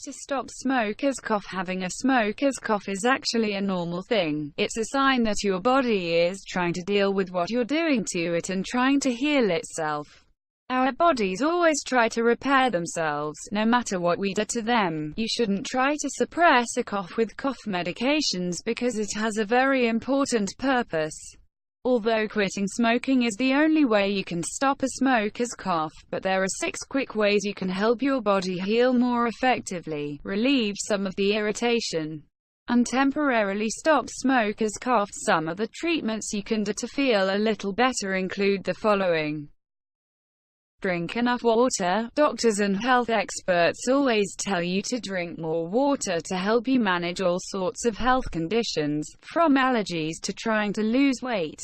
To stop smoker's cough. Having a smoker's cough is actually a normal thing. It's a sign that your body is trying to deal with what you're doing to it and trying to heal itself. Our bodies always try to repair themselves, no matter what we do to them. You shouldn't try to suppress a cough with cough medications because it has a very important purpose. Although quitting smoking is the only way you can stop a smoker's cough, but there are 6 quick ways you can help your body heal more effectively, relieve some of the irritation, and temporarily stop smoker's cough. Some of the treatments you can do to feel a little better include the following. Drink enough water. Doctors and health experts always tell you to drink more water to help you manage all sorts of health conditions, from allergies to trying to lose weight.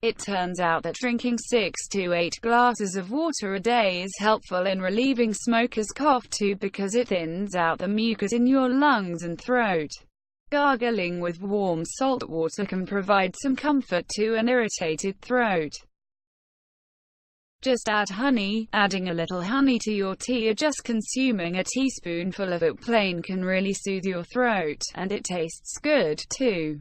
It turns out that drinking 6 to 8 glasses of water a day is helpful in relieving smoker's cough too, because it thins out the mucus in your lungs and throat. Gargling with warm salt water can provide some comfort to an irritated throat. Just add honey. Adding a little honey to your tea or just consuming a teaspoonful of it plain can really soothe your throat, and it tastes good, too.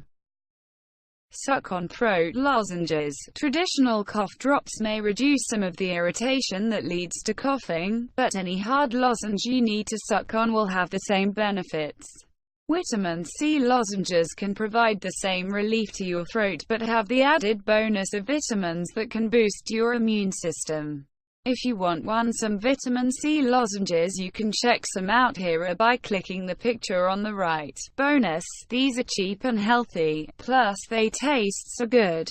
Suck on throat lozenges. Traditional cough drops may reduce some of the irritation that leads to coughing, but any hard lozenge you need to suck on will have the same benefits. Vitamin C lozenges can provide the same relief to your throat but have the added bonus of vitamins that can boost your immune system. If you want some vitamin C lozenges, you can check some out here by clicking the picture on the right. Bonus: these are cheap and healthy, plus they taste so good.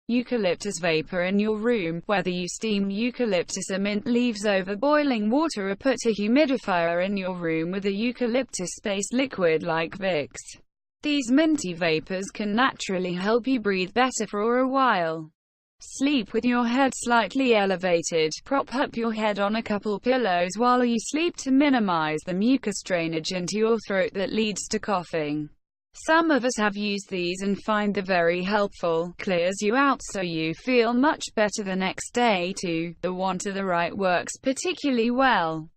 Eucalyptus vapor in your room. Whether you steam eucalyptus or mint leaves over boiling water or put a humidifier in your room with a eucalyptus-based liquid like Vicks, these minty vapors can naturally help you breathe better for a while. Sleep with your head slightly elevated. Prop up your head on a couple pillows while you sleep to minimize the mucus drainage into your throat that leads to coughing. Some of us have used these and find them very helpful. Clears you out so you feel much better the next day too. The one to the right works particularly well.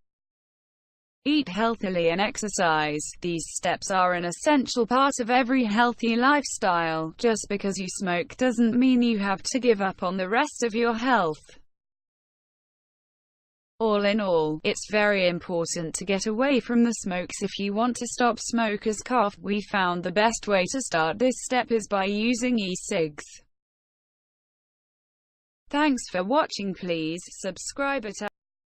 Eat healthily and exercise. These steps are an essential part of every healthy lifestyle. Just because you smoke doesn't mean you have to give up on the rest of your health. All in all, it's very important to get away from the smokes if you want to stop smoker's cough. We found the best way to start this step is by using e-cigs. Thanks for watching. Please subscribe at